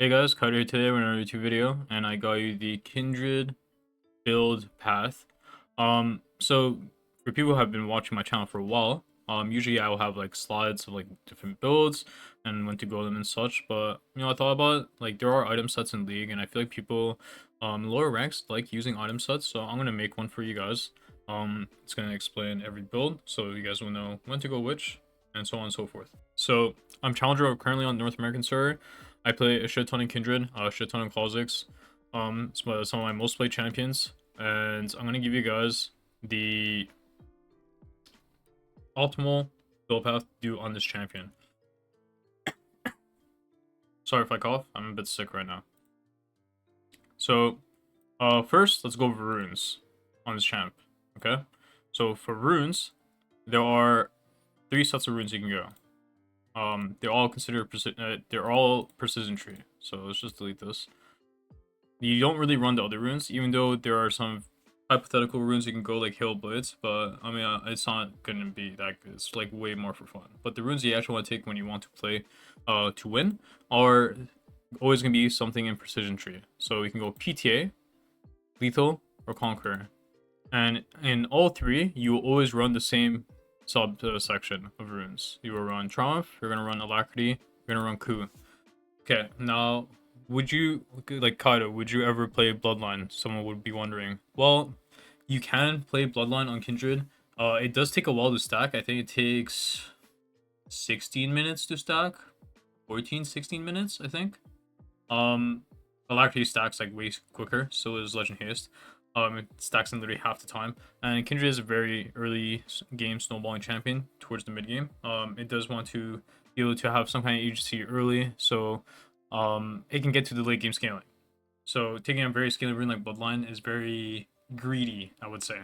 Hey guys, Carter here today with another YouTube video, and I got you the Kindred build path. So for people who have been watching my channel for a while, usually I will have like slides of like different builds and when to go them and such. But I thought about it, like there are item sets in League, and I feel like people, lower ranks like using item sets, so I'm gonna make one for you guys. It's gonna explain every build, so you guys will know when to go which, and so on and so forth. So I'm challenger currently on North American server. I play a shit ton in Kindred, a shit ton in Kha'zix. It's some of my most played champions, and I'm gonna give you guys the optimal build path to do on this champion. Sorry if I cough, I'm a bit sick right now. So, first, let's go over runes on this champ, okay? So for runes, there are 3 sets of runes you can go. They're all considered they're all precision tree. So let's just delete this. You don't really run the other runes, even though there are some hypothetical runes you can go like Hail Blitz, but I mean, it's not gonna be that good. It's like way more for fun. But the runes you actually want to take when you want to play to win are always gonna be something in precision tree. So we can go PTA, Lethal, or Conquer. And in all 3, you will always run the same section of runes. You will run Triumph, you're gonna run Alacrity, you're gonna run Coup. Okay, now would you, like Kaido, would you ever play Bloodline? Someone would be wondering. Well, you can play Bloodline on Kindred. It does take a while to stack. I think it takes 16 minutes to stack. 16 minutes, I think. Alacrity stacks like way quicker, so is Legend Haste. It stacks in literally half the time. And Kindred is a very early game snowballing champion towards the mid game. It does want to be able to have some kind of agency early, so it can get to the late game scaling. So taking a very scaling rune like Bloodline is very greedy, I would say.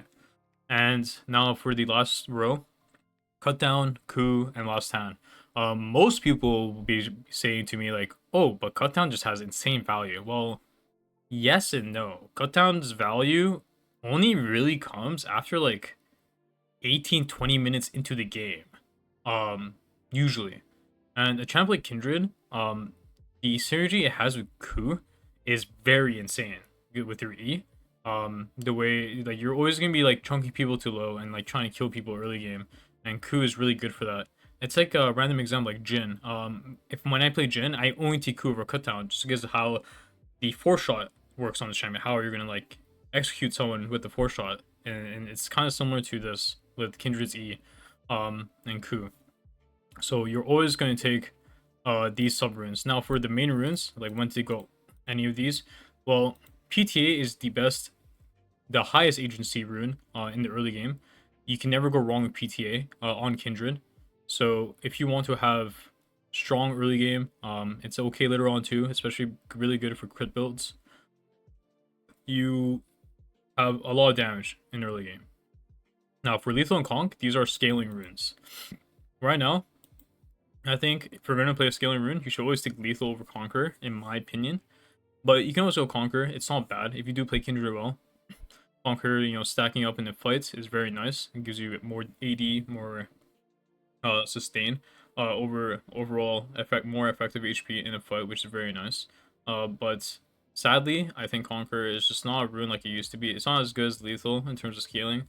And now for the last row, Cut Down, Coup, and Last Hand. Most people will be saying to me like, oh, but Cut Down just has insane value. Well, yes and no. Cut Down's value only really comes after like 18-20 minutes into the game. Usually. And a champ like Kindred, the synergy it has with Coup is very insane with your E. The way like you're always gonna be like chunking people too low and like trying to kill people early game, and Coup is really good for that. It's like a random example like Jin. If when I play Jin, I only take Coup over Cutdown just because of how the 4-shot works on this champion. How are you gonna like execute someone with the 4-shot, and it's kind of similar to this with Kindred's E, and Coup. So you're always going to take these sub runes. Now for the main runes, like when to go any of these, well, PTA is the highest agency rune in the early game. You can never go wrong with PTA on Kindred. So if you want to have strong early game, it's okay later on too, especially really good for crit builds. You have a lot of damage in early game. Now for Lethal and Conk, these are scaling runes. Right now, I think if we're gonna play a scaling rune, you should always take Lethal over Conquer, in my opinion. But you can also Conquer. It's not bad if you do play Kindred well. Conquer, stacking up in the fights is very nice. It gives you more AD, more sustain, overall more effective HP in a fight, which is very nice. But sadly, I think Conquer is just not a rune like it used to be. It's not as good as Lethal in terms of scaling.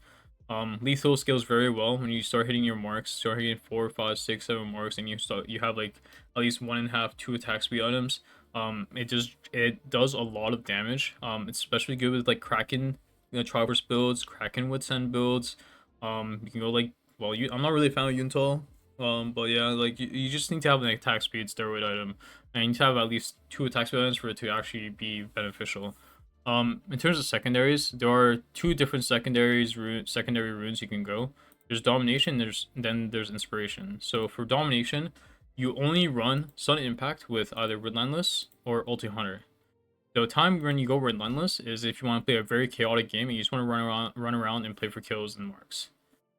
Lethal scales very well when you start hitting your marks, start hitting 4, 5, 6, 7 marks, and you have like at least 1.5, 2 attack speed items. It does a lot of damage. It's especially good with like Kraken, Traverse builds, Kraken with Send builds. You can go like, well, I'm not really a fan of Yuntal. But yeah, like you just need to have an attack speed steroid item, and you need to have at least 2 attack speed items for it to actually be beneficial. In terms of secondaries, there are 2 different secondary runes you can go. There's domination, then there's inspiration. So for domination, you only run Sudden Impact with either Relentless or Ulti Hunter. The time when you go Relentless is if you want to play a very chaotic game and you just want to run around and play for kills and marks.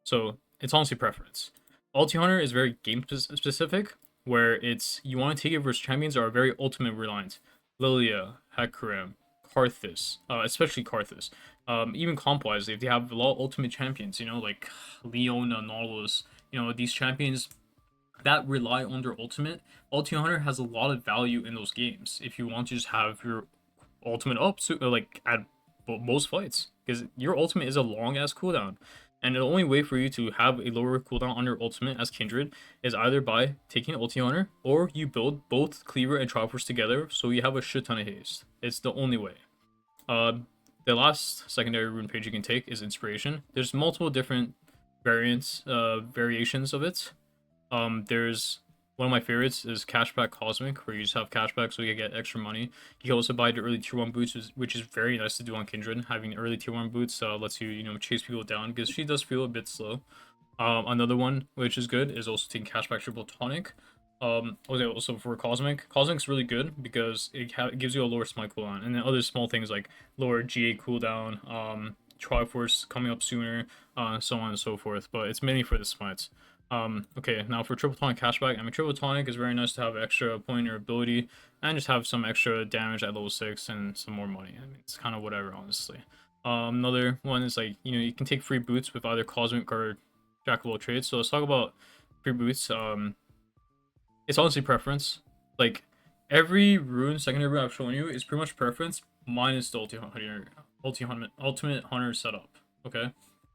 So it's honestly preference. Ulti Hunter is very game specific, where it's you want to take it versus champions that are very ultimate reliant. Lilia, Hecarim, Karthus, especially Karthus. Even comp-wise, if they have a lot of ultimate champions, like Leona, Nautilus, these champions that rely on their ultimate, Ulti Hunter has a lot of value in those games. If you want to just have your ultimate up, so, like at most fights, because your ultimate is a long ass cooldown, and the only way for you to have a lower cooldown on your ultimate as Kindred is either by taking Ulti Hunter or you build both Cleaver and Triforce together, so you have a shit ton of haste. It's the only way. The last secondary rune page you can take is Inspiration. There's multiple different variations of it. There's one of my favorites is Cashback Cosmic, where you just have cashback so you get extra money. You can also buy the early tier 1 boots, which is very nice to do on Kindred. Having early tier 1 boots lets you, chase people down, because she does feel a bit slow. Another one, which is good, is also taking Cashback Triple Tonic. Also for Cosmic's really good because it gives you a lower smite cooldown, and then other small things like lower GA cooldown, Triforce coming up sooner, so on and so forth. But it's mainly for the smites. Okay, now for Triple Tonic Cashback, I mean, Triple Tonic is very nice to have extra point in your ability and just have some extra damage at level 6 and some more money. I mean, it's kind of whatever, honestly. Another one is like, you can take free boots with either Cosmic or Jack of all trades. So let's talk about free boots. It's honestly preference. Like, every rune, secondary rune I've shown you is pretty much preference minus the Ultimate Hunter setup. Okay,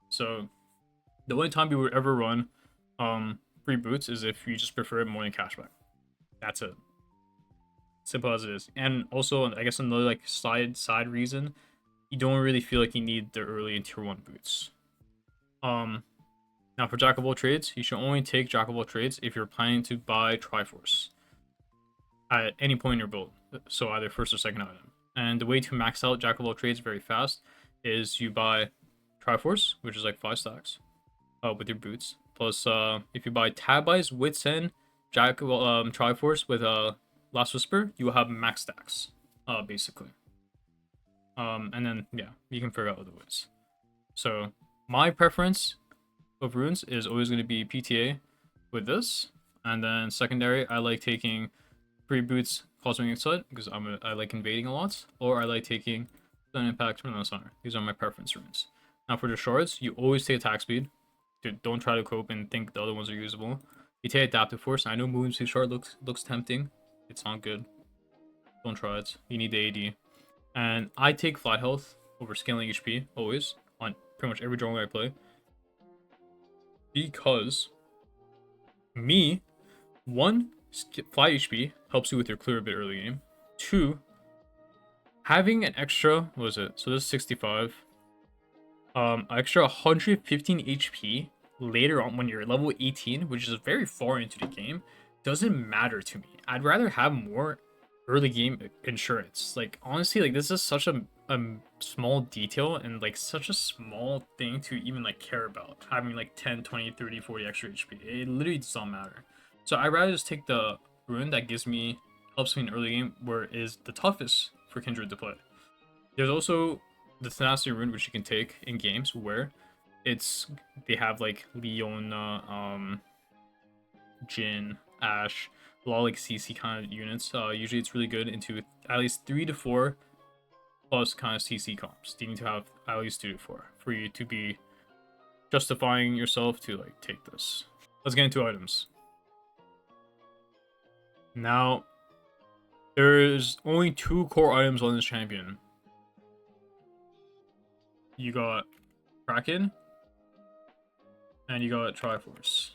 so the only time you would ever run free boots is if you just prefer it more than cashback. That's it. Simple as it is. And also, I guess another like side reason, you don't really feel like you need the early and tier 1 boots. Now for Jack of all trades, you should only take Jack of all trades if you're planning to buy Triforce at any point in your build. So either first or second item. And the way to max out Jack of all trades very fast is you buy Triforce, which is like 5 stacks, with your boots. Plus, if you buy Tab Eyes, Wits End, Jack of Triforce with Last Whisper, you will have max stacks, basically. And then yeah, you can figure out other ways. So my preference of runes is always going to be PTA with this, and then secondary I like taking free boots Cosmic Insight because I like invading a lot, or I like taking Stun Impact from the Hunter. These are my preference runes. Now for the shards, you always take attack speed. Dude, don't try to cope and think the other ones are usable. You take Adaptive Force. I know moving to shard looks tempting. It's not good. Don't try it. You need the AD. And I take flat health over scaling HP always on pretty much every jungler I play. Because one, fly HP helps you with your clear a bit early game. 2, having an extra, what was it? So this is 65. Extra 115 HP later on when you're level 18, which is very far into the game, doesn't matter to me. I'd rather have more early game insurance. Like, honestly, like, this is such a small detail and like such a small thing to even like care about, having like 10, 20, 30, 40 extra HP. It literally does not matter. So I'd rather just take the rune that helps me in early game, where it is the toughest for Kindred to play. There's also the Tenacity rune, which you can take in games where they have like Leona, Jhin, Ashe, a lot of like CC kind of units. Usually it's really good into at least 3 to 4 plus kind of CC comps. You need to have at least 2 to 4 for you to be justifying yourself to like take this. Let's get into items. Now, there's only 2 core items on this champion. You got Kraken, and you got Triforce.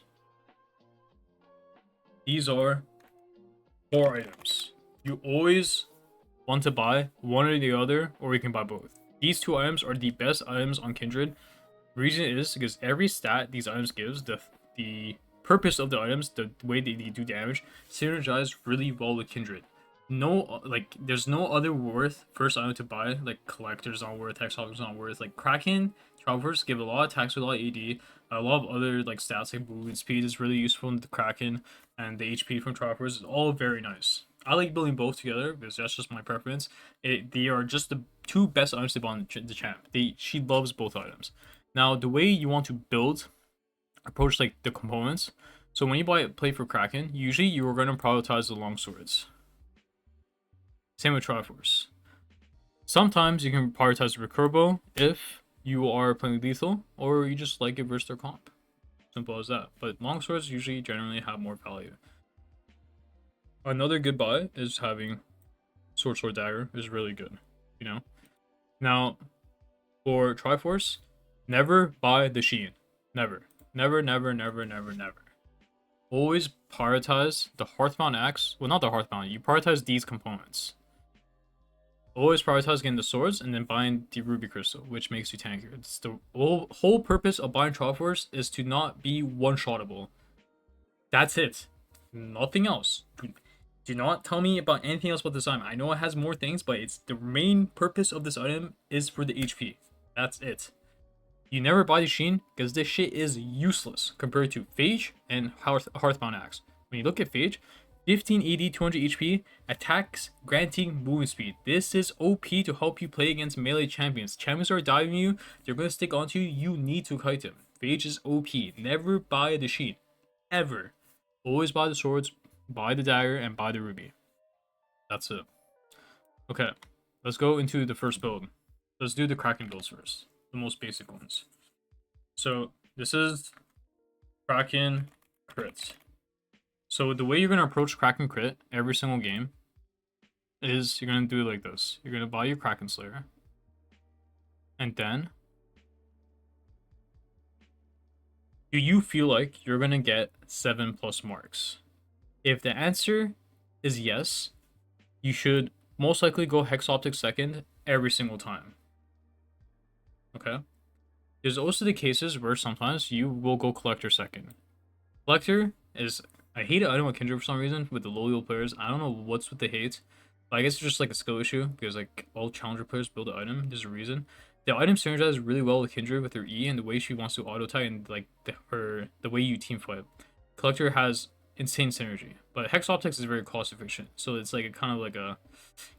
These are 4 items. You always want to buy one or the other, or you can buy both. These 2 items are the best items on Kindred. The reason is because every stat these items gives, the purpose of the items, the way they do damage, synergize really well with Kindred. No, like, there's no other first item to buy. Like, Collector's not worth, Hexhopper's not worth. Like, Kraken, Triforce give a lot of attacks with a lot of AD. A lot of other like stats like movement speed is really useful in the Kraken, and the HP from Triforce is all very nice. I like building both together because that's just my preference. They are just the 2 best items to buy on the champ. She loves both items. Now, the way you want to approach like the components. So when you play for Kraken, usually you are going to prioritize the long swords. Same with Triforce. Sometimes you can prioritize the Recurbo if you are playing lethal, or you just like it versus their comp. Simple as that. But longswords usually generally have more value. Another good buy is having sword dagger is really good. You know. Now for Triforce, never buy the Sheen. Never. Never, never, never, never, never. Always prioritize the Hearthbound axe. Well, not the Hearthbound. You prioritize these components. Always prioritize getting the swords and then buying the Ruby Crystal, which makes you tankier. It's the whole purpose of buying Triforce is to not be one-shottable. That's it. Nothing else. Do not tell me about anything else about this item. I know it has more things, but it's the main purpose of this item is for the HP. That's it. You never buy the Sheen because this shit is useless compared to Phage and Hearthbound Axe. When you look at Phage, 15 AD, 200 HP, attacks granting movement speed. This is OP to help you play against melee champions. Champions are diving you, they're going to stick onto you, you need to kite them. Phage is OP. Never buy the Sheen. Ever. Always buy the swords, buy the dagger, and buy the ruby. That's it. Okay, let's go into the first build. Let's do the Kraken builds first. The most basic ones. So this is Kraken crit. So the way you're going to approach Kraken crit every single game is you're going to do it like this. You're going to buy your Kraken Slayer. And then do you feel like you're going to get 7+ marks? If the answer is yes, you should most likely go Hex Optic second every single time. Okay? There's also the cases where sometimes you will go Collector second. Collector is, I hate it item with Kindred for some reason with the low players. I don't know what's with the hate. But I guess it's just like a skill issue because like all Challenger players build the item. There's a reason. The item synergizes really well with Kindred with her E and the way she wants to auto tie and like the way you team fight. Collector has insane synergy, but Hex Optics is very cost efficient. So it's like a kind of like a,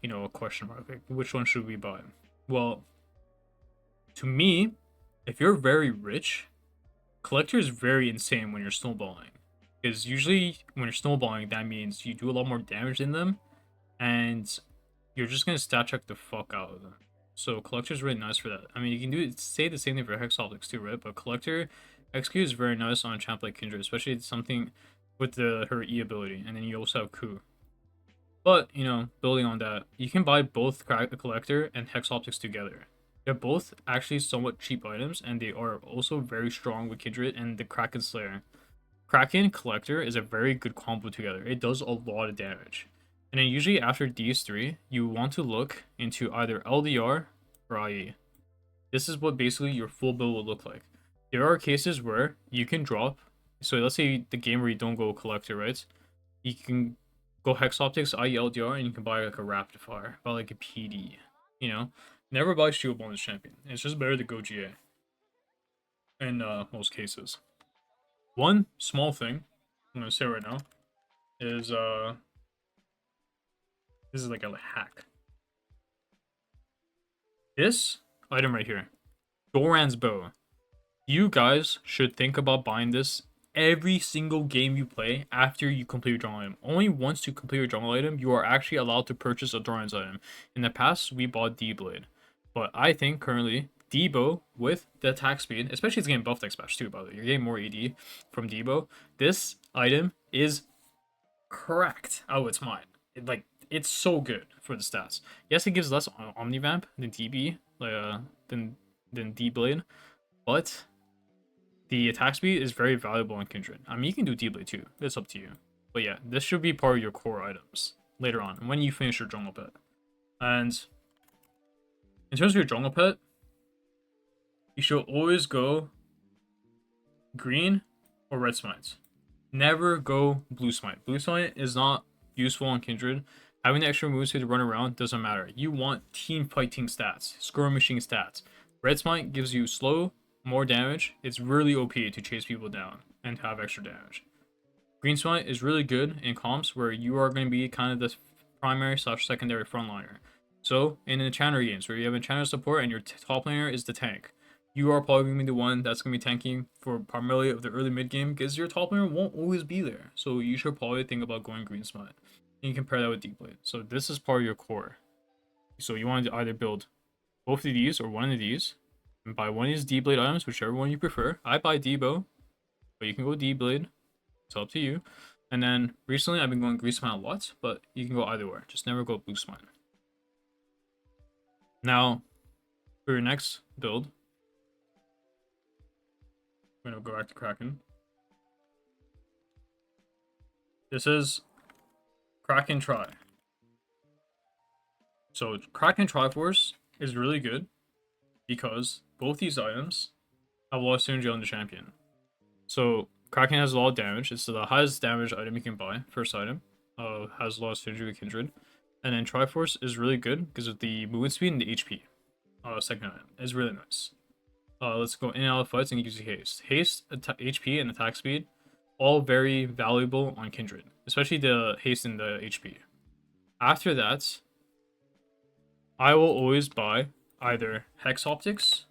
you know, a question mark. Like which one should we buy? Well, to me, if you're very rich, Collector is very insane when you're snowballing. Because usually when you're snowballing, that means you do a lot more damage than them, and you're just gonna stat check the fuck out of them. So Collector is really nice for that. I mean, you can say the same thing for Hex Optics too, right? But Collector XQ is very nice on a champ like Kindred, especially something with her E ability, and then you also have Ku. But you know, building on that, you can buy both Collector and Hex Optics together. They're both actually somewhat cheap items, and they are also very strong with Kindred and the Kraken Slayer. Kraken Collector is a very good combo together. It does a lot of damage. And then usually after these three, you want to look into either LDR or IE. This is what basically your full build will look like. There are cases where you can drop, so let's say the game where you don't go Collector, right? You can go Hex Optics, IE LDR, and you can buy like a Rapid Fire, buy like a PD, you know? Never buy Shield Bonus Champion. It's just better to go GA. In most cases. One small thing I'm gonna say right now is this is like a hack. This item right here, Doran's Bow. You guys should think about buying this every single game you play after you complete your jungle item. Only once you complete your jungle item, you are actually allowed to purchase a Doran's item. In the past, we bought D-Blade. But I think currently, Debo with the attack speed, especially it's getting buffed next patch too, by the way. You're getting more AD from Debo. This item is cracked out of its mind. It's so good for the stats. Yes, it gives less Omnivamp than DB, than D-Blade, but the attack speed is very valuable in Kindred. I mean, you can do D-Blade too. It's up to you. But yeah, this should be part of your core items later on when you finish your jungle pet. And in terms of your jungle pet, you should always go green or red smite. Never go blue smite. Blue smite is not useful on Kindred. Having the extra moves to run around doesn't matter. You want team fighting stats, skirmishing stats. Red smite gives you slow, more damage. It's really OP to chase people down and have extra damage. Green smite is really good in comps where you are going to be kind of the primary/secondary frontliner. So in enchanter games where you have enchanter support and your top laner is the tank, you are probably going to be the one that's going to be tanking for primarily of the early mid game because your top laner won't always be there. So you should probably think about going green smite. And you can pair that with D-Blade. So this is part of your core. So you want to either build both of these or one of these and buy one of these D-Blade items, whichever one you prefer. I buy Debo but you can go D-Blade. It's up to you. And then recently I've been going Grease Mine a lot, but you can go either way. Just never go Boost Mine. Now, for your next build, we're gonna go back to Kraken. This is Kraken Tri. So Kraken Triforce is really good because both these items have a lot of synergy on the champion. So Kraken has a lot of damage. It's the highest damage item you can buy. First item. Has a lot of synergy with Kindred. And then Triforce is really good because of the movement speed and the HP. Second item is really nice. Let's go in and out of fights and use haste. Haste, HP, and attack speed, all very valuable on Kindred, especially the haste and the HP. After that, I will always buy either Hex Optics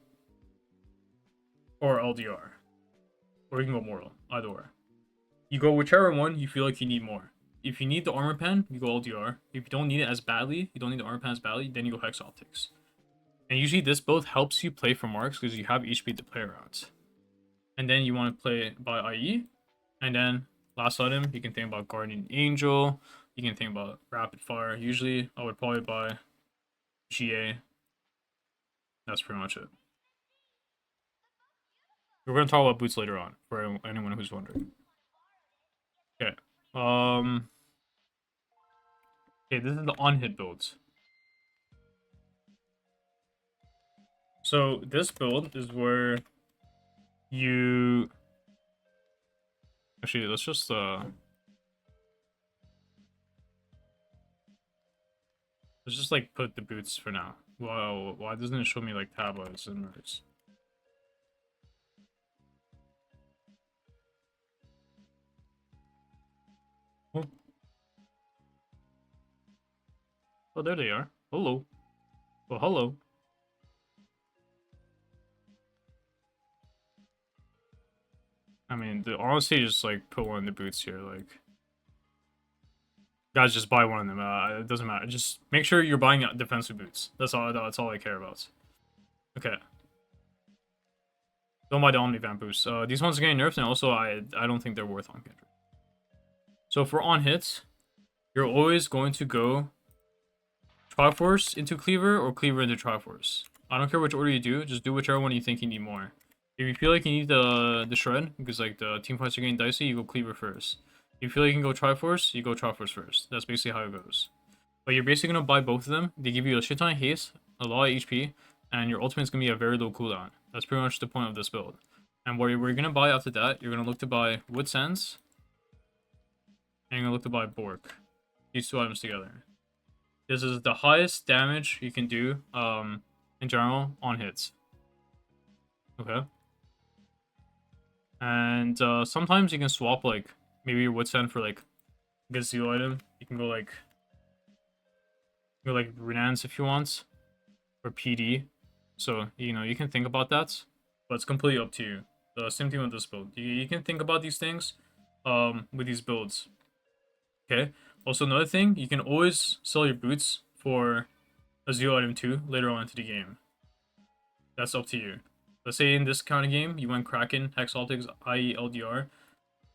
or LDR. Or you can go Mortal, either or. You go whichever one you feel like you need more. If you need the armor pen, you go LDR. If you don't need it as badly, you don't need the armor pen as badly, then you go Hex Optics. And usually this build helps you play for marks because you have HP to play around. And then you want to play by IE. And then last item, you can think about Guardian Angel. You can think about Rapid Fire. Usually I would probably buy GA. That's pretty much it. We're going to talk about boots later on for anyone who's wondering. Okay. Okay, this is the on-hit builds. So this build is where you... Actually, let's just like put the boots for now. Wow, why doesn't it show me like tablets and mercs? Oh, there they are. Hello. Well, hello. I mean, honestly, just like put one in the boots here. Like, guys, just buy one of them. It doesn't matter. Just make sure you're buying defensive boots. That's all. That's all I care about. Okay. Don't buy the Omnivamp boosts. These ones are getting nerfed, and also I don't think they're worth on Kindred. So for on hits, you're always going to go Triforce into Cleaver or Cleaver into Triforce. I don't care which order you do. Just do whichever one you think you need more. If you feel like you need the Shred, because like the team fights are getting dicey, you go Cleaver first. If you feel like you can go Triforce, you go Triforce first. That's basically how it goes. But you're basically going to buy both of them. They give you a shit ton of haste, a lot of HP, and your ultimate's going to be a very low cooldown. That's pretty much the point of this build. And what you're going to buy after that, you're going to look to buy Wood Sands, and you're going to look to buy Bork. These two items together. This is the highest damage you can do in general on hits. Okay. And sometimes you can swap like maybe your Wood Sand for like a Gazelle item. You can go like Renans if you want, or PD. So you know you can think about that, but it's completely up to you. The same thing with this build. You can think about these things with these builds. Okay. Also another thing, you can always sell your boots for a 0 item 2 later on into the game. That's up to you. Let's say in this kind of game, you went Kraken, Hex Optics, IE, LDR,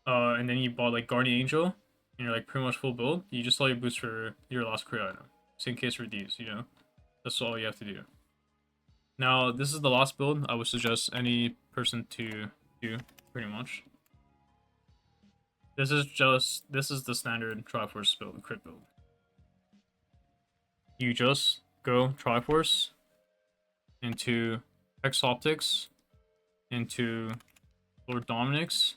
and then you bought like Guardian Angel, and you're like pretty much full build. You just sell your boots for your last career item. Same case for these, you know? That's all you have to do. Now, this is the last build I would suggest any person to do, pretty much. This is the standard Triforce build, crit build. You just go Triforce into Hex Optics, into Lord Dominic's,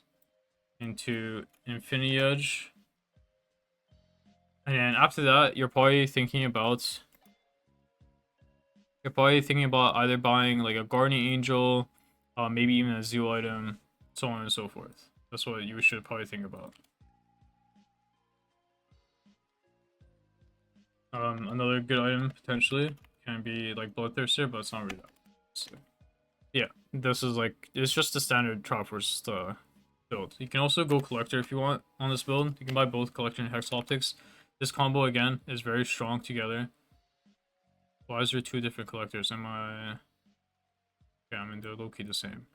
into Infinity Edge, and then after that, you're probably thinking about either buying like a Guardian Angel, maybe even a Zeal item, so on and so forth. That's what you should probably think about. Another good item potentially can be like Bloodthirster, but it's not really that. So, yeah, this is like it's just a standard Triforce build. You can also go Collector if you want on this build. You can buy both Collector and Hex Optics. This combo again is very strong together. Why is there two different collectors? Am I? Yeah, I mean they're low-key the same.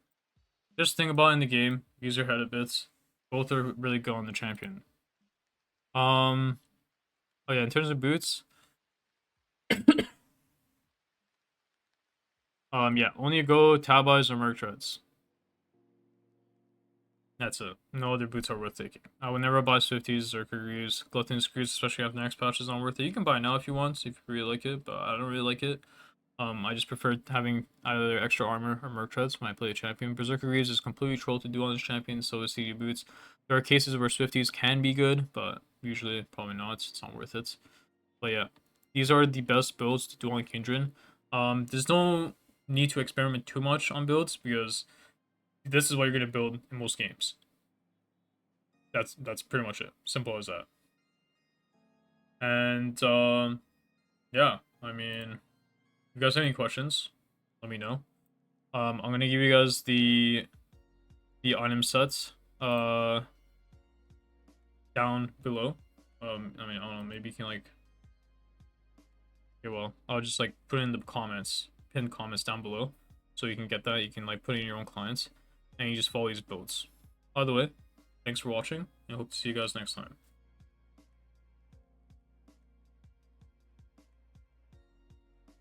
just think about it in the game. Use your head a bit. Both are really good on the champion. Oh yeah, in terms of boots, yeah, only go Tabis or Merc Treads. That's it. No other boots are worth taking. I would never buy Swifties or Kagurus. Glutton Screws, especially after the next patch, is not worth it. You can buy now if you want, if you really like it, but I don't really like it. I just prefer having either extra armor or Merc Treads when I play a champion. Berserker Greaves is completely troll to do on this champion, so is CD Boots. There are cases where Swifties can be good, but usually probably not. It's not worth it. But yeah, these are the best builds to do on Kindred. There's no need to experiment too much on builds because this is what you're gonna build in most games. That's pretty much it. Simple as that. And yeah, I mean, if you guys have any questions, let me know. I'm gonna give you guys the item sets down below. I mean, I don't know, maybe you can like, okay, well, I'll just like put in the comments, pinned comments down below, so you can get that. You can like put in your own clients, and you just follow these builds. By the way, thanks for watching, and I hope to see you guys next time.